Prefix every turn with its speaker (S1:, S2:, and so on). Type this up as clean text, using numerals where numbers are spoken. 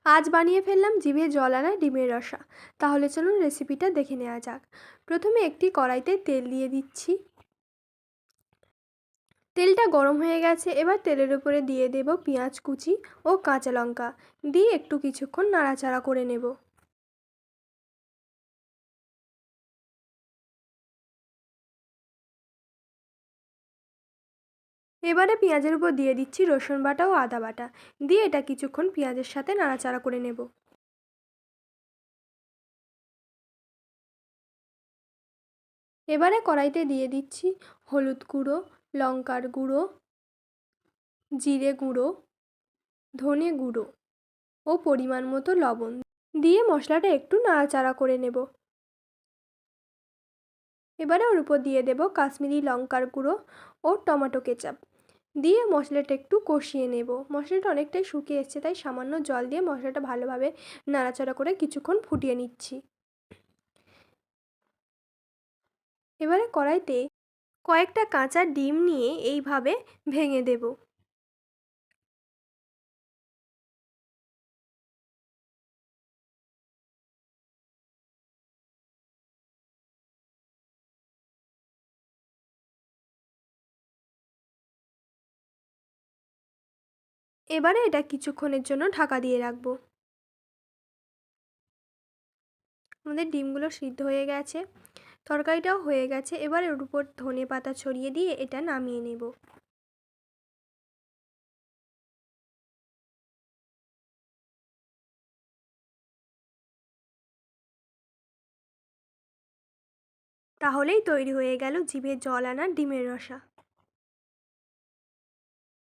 S1: আজ বানিয়ে ফেললাম জিভে জল আনা ডিমের রসা। তাহলে চলুন রেসিপিটা দেখে নেওয়া যাক। প্রথমে একটি কড়াইতে তেল দিয়ে দিচ্ছি। তেলটা গরম হয়ে গেছে, এবার তেলের উপরে দিয়ে দেব পেঁয়াজ কুচি ও কাঁচা লঙ্কা, দিয়ে একটু কিছুক্ষণ নাড়াচাড়া করে নেব। এবারে পেঁয়াজের উপর দিয়ে দিচ্ছি রসুন বাটা ও আদা বাটা, দিয়ে এটা কিছুক্ষণ পেঁয়াজের সাথে নাড়াচাড়া করে নেব। এবারে কড়াইতে দিয়ে দিচ্ছি হলুদ গুঁড়ো, লঙ্কার গুঁড়ো, জিরে গুঁড়ো, ধনে গুঁড়ো ও পরিমাণ মতো লবণ দিয়ে মশলাটা একটু নাড়াচাড়া করে নেব। এবারে ওর উপর দিয়ে দেব কাশ্মীরি লঙ্কার গুঁড়ো ও টমেটো কেচাপ, দিয়ে মশলাটা একটু কষিয়ে নেব। মশলাটা অনেকটাই শুকিয়ে এসছে, তাই সামান্য জল দিয়ে মশলাটা ভালোভাবে নাড়াচাড়া করে কিছুক্ষণ ফুটিয়ে নিচ্ছি। এবারে কড়াইতে কয়েকটা কাঁচা ডিম নিয়ে এইভাবে ভেঙে দেব। এবারে এটা কিছুক্ষণের জন্য ঢাকা দিয়ে রাখবো। আমাদের ডিমগুলো সিদ্ধ হয়ে গেছে, তরকারিটাও হয়ে গেছে। এবার এর উপর ধনে পাতা ছড়িয়ে দিয়ে এটা নামিয়ে নেব। তাহলেই তৈরি হয়ে গেল জিভে জল আনা ডিমের রসা।